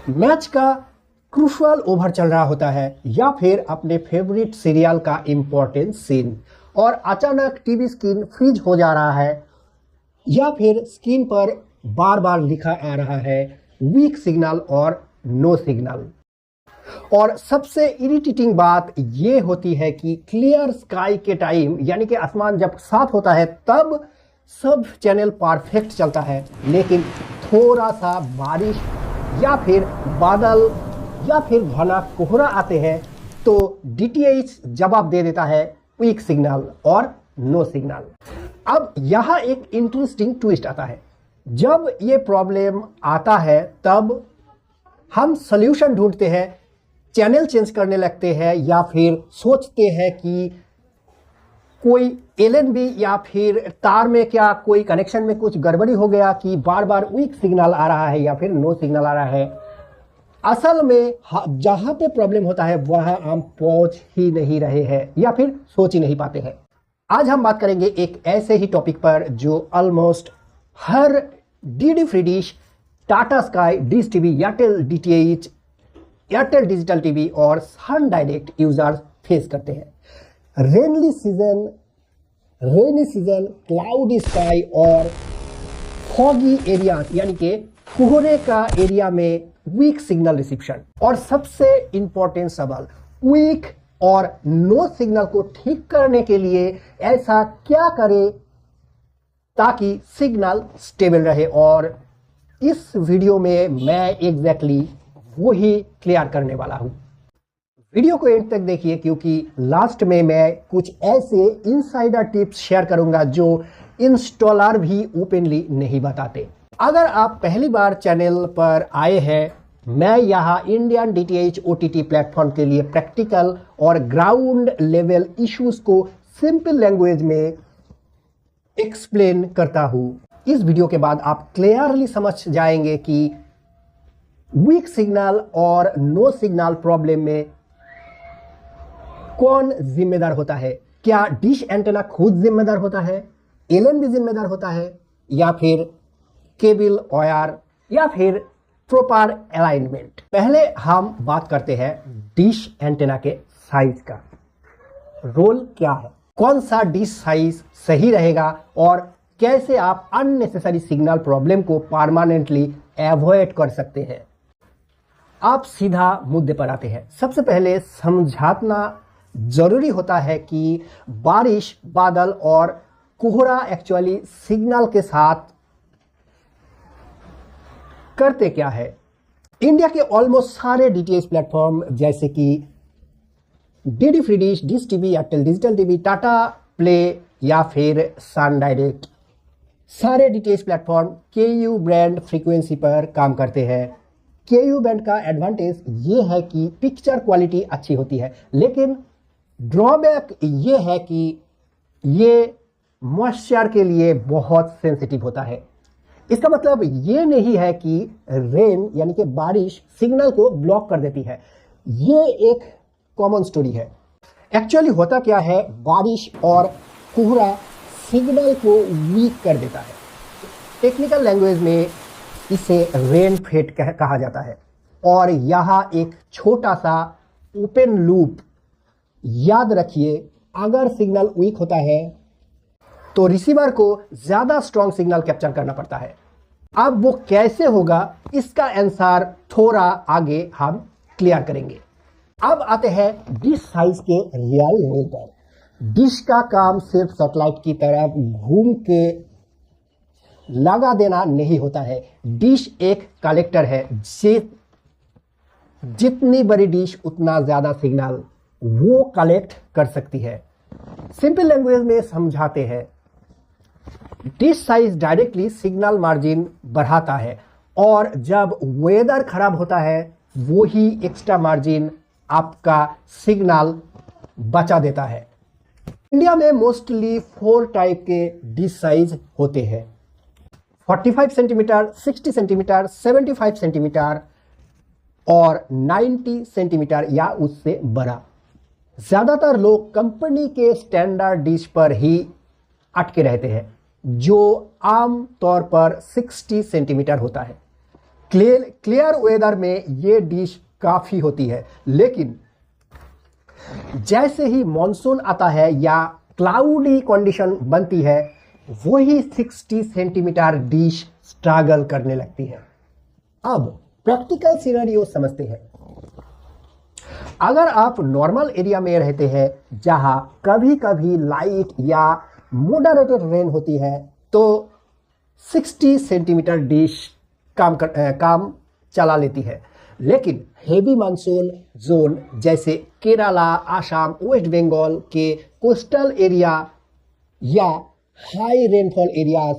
Match का crucial over चल रहा होता है या फिर अपने फेवरेट सीरियल का इम्पोर्टेंट सीन और अचानक टीवी स्क्रीन फ्रीज हो जा रहा है या फिर स्क्रीन पर बार बार लिखा आ रहा है वीक सिग्नल और नो सिग्नल। और सबसे इरिटेटिंग बात ये होती है कि क्लियर स्काई के टाइम यानी कि आसमान जब साफ होता है तब सब चैनल परफेक्ट चलता है, लेकिन थोड़ा सा बारिश या फिर बादल या फिर घना कोहरा आते हैं तो डीटीएच जवाब दे देता है वीक सिग्नल और नो सिग्नल। अब यहाँ एक इंटरेस्टिंग ट्विस्ट आता है। जब ये प्रॉब्लम आता है तब हम सॉल्यूशन ढूंढते हैं, चैनल चेंज करने लगते हैं या फिर सोचते हैं कि कोई एलएनबी या फिर तार में क्या कोई कनेक्शन में कुछ गड़बड़ी हो गया कि बार बार वीक सिग्नल आ रहा है या फिर नो सिग्नल आ रहा है। असल में जहां पे प्रॉब्लम होता है वहां हम पहुंच ही नहीं रहे हैं या फिर सोच ही नहीं पाते हैं। आज हम बात करेंगे एक ऐसे ही टॉपिक पर जो ऑलमोस्ट हर DD free dish, Tata Sky, dish TV, Airtel DTH, Airtel digital TV और सन डायरेक्ट यूजर्स फेस करते हैं। रेनी सीजन, क्लाउडी स्काई और फॉगी एरिया यानी कि कोहरे का एरिया में वीक सिग्नल रिसेप्शन। और सबसे इंपॉर्टेंट सवाल, वीक और नो सिग्नल को ठीक करने के लिए ऐसा क्या करें ताकि सिग्नल स्टेबल रहे। और इस वीडियो में मैं एग्जैक्टली वो ही क्लियर करने वाला हूं। वीडियो को एंड तक देखिए क्योंकि लास्ट में मैं कुछ ऐसे इनसाइडर टिप्स शेयर करूंगा जो इंस्टॉलर भी ओपनली नहीं बताते। अगर आप पहली बार चैनल पर आए हैं, मैं यहाँ इंडियन डीटीएच ओटीटी प्लेटफॉर्म के लिए प्रैक्टिकल और ग्राउंड लेवल इश्यूज को सिंपल लैंग्वेज में एक्सप्लेन करता हूँ। इस वीडियो के बाद आप क्लियरली समझ जाएंगे कि वीक सिग्नल और नो सिग्नल प्रॉब्लम में कौन जिम्मेदार होता है। क्या डिश एंटेना खुद जिम्मेदार होता है, एलएनबी जिम्मेदार होता है या फिर केबल वायर या फिर प्रॉपर अलाइनमेंट। पहले हम बात करते हैं डिश एंटेना के साइज का। रोल क्या है, कौन सा डिश साइज सही रहेगा और कैसे आप अननेसेसरी सिग्नल प्रॉब्लम को परमानेंटली अवॉइड कर सकते हैं। आप सीधा मुद्दे पर आते हैं। सबसे पहले समझाना जरूरी होता है कि बारिश, बादल और कोहरा एक्चुअली सिग्नल के साथ करते क्या है। इंडिया के ऑलमोस्ट सारे डीटीएच प्लेटफॉर्म जैसे कि DD free dish, dish TV, Airtel digital TV, Tata play या फिर सन डायरेक्ट, सारे डीटीएच प्लेटफॉर्म केयू ब्रांड फ्रीक्वेंसी पर काम करते हैं। केयू बैंड का एडवांटेज ये है कि पिक्चर क्वालिटी अच्छी होती है, लेकिन ड्रॉबैक ये है कि ये मॉइस्चर के लिए बहुत सेंसिटिव होता है। इसका मतलब ये नहीं है कि रेन यानी कि बारिश सिग्नल को ब्लॉक कर देती है। ये एक कॉमन स्टोरी है। एक्चुअली होता क्या है, बारिश और कोहरा सिग्नल को वीक कर देता है। टेक्निकल लैंग्वेज में इसे रेन फेड कहा जाता है। और यहाँ एक छोटा सा ओपन लूप याद रखिए, अगर सिग्नल वीक होता है तो रिसीवर को ज्यादा स्ट्रॉन्ग सिग्नल कैप्चर करना पड़ता है। अब वो कैसे होगा इसका आंसर थोड़ा आगे हम क्लियर करेंगे। अब आते हैं डिश साइज के रियल लेवल पर। डिश का काम सिर्फ सैटेलाइट की तरह घूम के लगा देना नहीं होता है। डिश एक कलेक्टर है। जितनी बड़ी डिश उतना ज्यादा सिग्नल वो कलेक्ट कर सकती है। सिंपल लैंग्वेज में समझाते हैं, dish size directly signal margin बढ़ाता है और जब वेदर खराब होता है वो ही एक्स्ट्रा मार्जिन आपका सिग्नल बचा देता है। इंडिया में मोस्टली 4 टाइप के डिश साइज होते हैं, 45 सेंटीमीटर, 60 सेंटीमीटर, 75 सेंटीमीटर और 90 सेंटीमीटर या उससे बड़ा। ज्यादातर लोग कंपनी के स्टैंडर्ड डिश पर ही अटके रहते हैं जो आम तौर पर 60 सेंटीमीटर होता है। क्लियर वेदर में ये डिश काफ़ी होती है, लेकिन जैसे ही मॉनसून आता है या क्लाउडी कंडीशन बनती है, वही 60 सेंटीमीटर डिश स्ट्रगल करने लगती है। अब प्रैक्टिकल सिनेरियो समझते हैं। अगर आप नॉर्मल एरिया में रहते हैं जहां कभी कभी लाइट या मॉडरेटेड रेन होती है, तो 60 सेंटीमीटर डिश काम चला लेती है। लेकिन हेवी मानसून जोन जैसे केरला, आसाम, वेस्ट बंगाल के कोस्टल एरिया या हाई रेनफॉल एरियाज,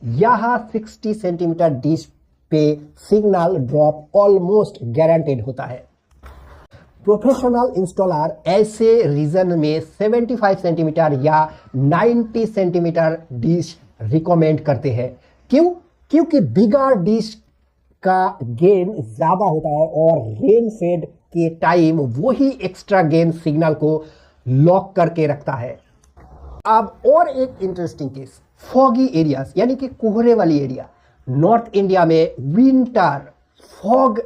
यहाँ 60 सेंटीमीटर डिश पे सिग्नल ड्रॉप ऑलमोस्ट गारंटेड होता है। प्रोफेशनल इंस्टॉलर ऐसे रीजन में 75 सेंटीमीटर या 90 सेंटीमीटर डिश रिकमेंड करते हैं। क्यों? क्योंकि बिगर डिश का गेन ज्यादा होता है और रेन फेड के टाइम वही एक्स्ट्रा गेन सिग्नल को लॉक करके रखता है। अब और एक इंटरेस्टिंग केस, फॉगी एरियाज यानी कि कोहरे वाली एरिया। नॉर्थ इंडिया में winter fog,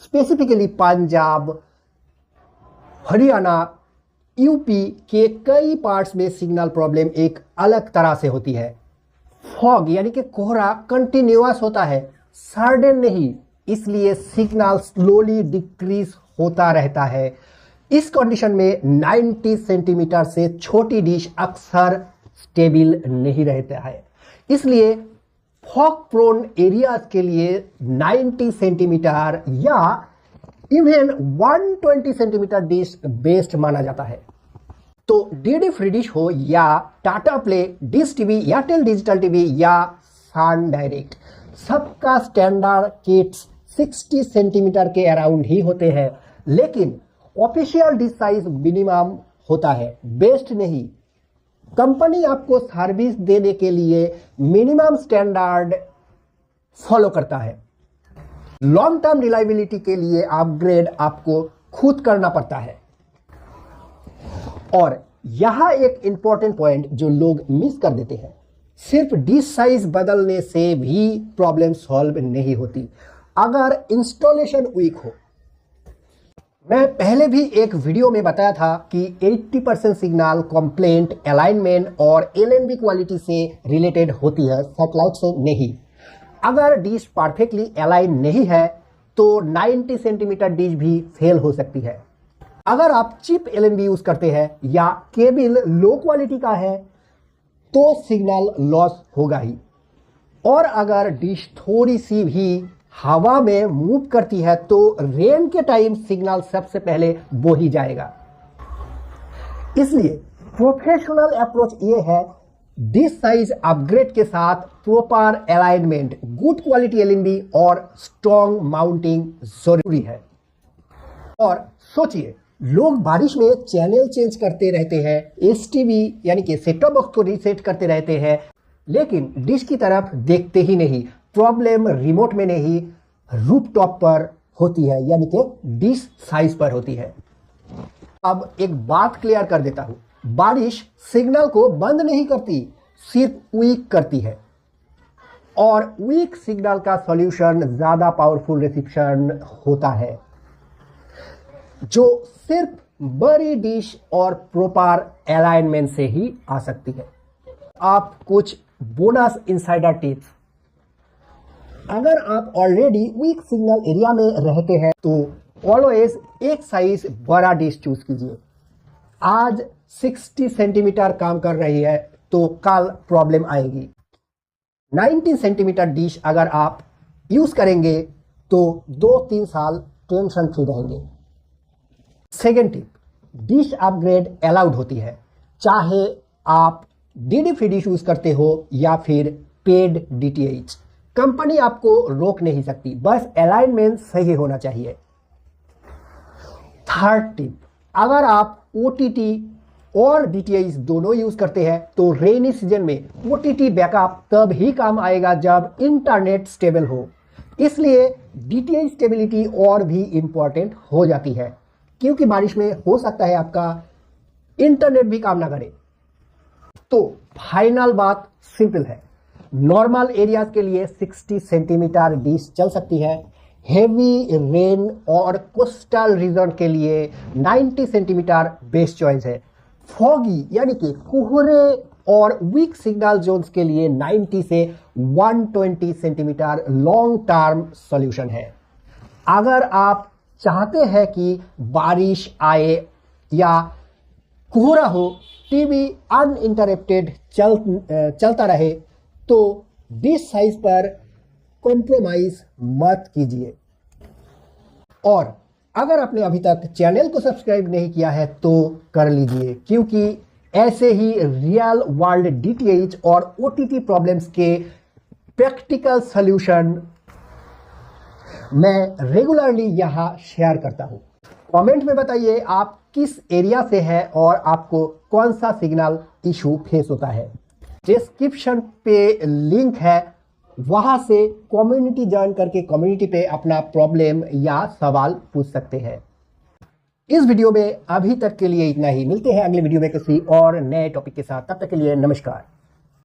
specifically Punjab, Haryana, UP के कई पार्ट्स में सिग्नल प्रॉब्लम एक अलग तरह से होती है। फॉग यानी कि कोहरा कंटिन्यूअस होता है, सडन नहीं, इसलिए सिग्नल स्लोली डिक्रीज होता रहता है। इस कंडीशन में 90 सेंटीमीटर से छोटी डिश अक्सर स्टेबल नहीं रहता है। इसलिए फॉग प्रोन एरियाज के लिए 90 सेंटीमीटर या इवन 120 सेंटीमीटर डिश बेस्ट माना जाता है। तो डीडी फ्री डिश हो या Tata play, dish TV, Airtel digital TV या सन डायरेक्ट, सबका स्टैंडर्ड किट्स 60 सेंटीमीटर के अराउंड ही होते हैं। लेकिन ऑफिशियल डिश साइज मिनिमम होता है, बेस्ट नहीं। कंपनी आपको सर्विस देने के लिए मिनिमम स्टैंडर्ड फॉलो करता है। लॉन्ग टर्म रिलायबिलिटी के लिए अपग्रेड आपको खुद करना पड़ता है। और यहां एक इंपॉर्टेंट पॉइंट जो लोग मिस कर देते हैं, सिर्फ डिश साइज बदलने से भी प्रॉब्लम सॉल्व नहीं होती। अगर इंस्टॉलेशन वीक हो, मैं पहले भी एक वीडियो में बताया था कि 80% सिग्नल कंप्लेंट अलाइनमेंट और एलएनबी क्वालिटी से रिलेटेड होती है, सैटेलाइट से नहीं। अगर डिश परफेक्टली अलाइन नहीं है तो 90 सेंटीमीटर डिश भी फेल हो सकती है। अगर आप चिप एलएनबी यूज करते हैं या केबल लो क्वालिटी का है तो सिग्नल लॉस होगा ही। और अगर डिश थोड़ी सी भी हवा में मूव करती है तो रेन के टाइम सिग्नल सबसे पहले वो ही जाएगा। इसलिए प्रोफेशनल अप्रोच ये है, डिश साइज अपग्रेड के साथ proper alignment, good quality LNB और स्ट्रॉन्ग माउंटिंग जरूरी है। और सोचिए, लोग बारिश में चैनल चेंज करते रहते हैं, एसटीवी यानी कि सेट टॉप बॉक्स को रीसेट करते रहते हैं, लेकिन डिश की तरफ देखते ही नहीं। प्रॉब्लम रिमोट में नहीं, रूफटॉप पर होती है, यानी कि डिश साइज पर होती है। अब एक बात क्लियर कर देता हूं, बारिश सिग्नल को बंद नहीं करती, सिर्फ वीक करती है। और वीक सिग्नल का सॉल्यूशन ज्यादा पावरफुल रिसेप्शन होता है, जो सिर्फ बड़ी डिश और प्रॉपर अलाइनमेंट से ही आ सकती है। आप कुछ बोनस इनसाइडर टिप्स, अगर आप ऑलरेडी वीक सिग्नल एरिया में रहते हैं तो ऑलवेज एक साइज बड़ा डिश चूज कीजिए। आज 60 सेंटीमीटर काम कर रही है तो कल प्रॉब्लम आएगी। 90 सेंटीमीटर डिश अगर आप यूज करेंगे तो 2-3 साल टेंशन फ्री रहेंगे। Second tip, dish upgrade allowed होती है, चाहे आप डीडी फ्री डिश यूज करते हो या फिर पेड डीटीएच। कंपनी आपको रोक नहीं सकती, बस अलाइनमेंट सही होना चाहिए। थर्ड टिप, अगर आप ओटीटी और डीटीएच दोनों यूज करते हैं तो रेनी सीजन में ओटीटी बैकअप तब ही काम आएगा जब इंटरनेट स्टेबल हो। इसलिए डीटीएच स्टेबिलिटी और भी इंपॉर्टेंट हो जाती है, क्योंकि बारिश में हो सकता है आपका इंटरनेट भी काम ना करे। तो फाइनल बात सिंपल है, नॉर्मल एरियाज के लिए 60 सेंटीमीटर डिश चल सकती है। हेवी रेन और कोस्टल रीजन के लिए 90 सेंटीमीटर बेस्ट चॉइस है। फॉगी यानी कि कोहरे और वीक सिग्नल जोन्स के लिए 90 से 120 सेंटीमीटर लॉन्ग टर्म सॉल्यूशन है। अगर आप चाहते हैं कि बारिश आए या कोहरा हो, टीवी अनइंटरप्टेड चलता रहे, तो डिश साइज पर कॉम्प्रोमाइज मत कीजिए। और अगर आपने अभी तक चैनल को सब्सक्राइब नहीं किया है तो कर लीजिए, क्योंकि ऐसे ही रियल वर्ल्ड डीटीएच और ओटीटी प्रॉब्लम्स के प्रैक्टिकल सॉल्यूशन मैं रेगुलरली यहाँ शेयर करता हूँ। कमेंट में बताइए आप किस एरिया से हैं और आपको कौन सा सिग्नल इशू फेस होता है। डिस्क्रिप्शन पे लिंक है, वहां से कम्युनिटी ज्वाइन करके कम्युनिटी पे अपना प्रॉब्लम या सवाल पूछ सकते हैं। इस वीडियो में अभी तक के लिए इतना ही। मिलते हैं अगले वीडियो में किसी और नए टॉपिक के साथ। तब तक के लिए नमस्कार।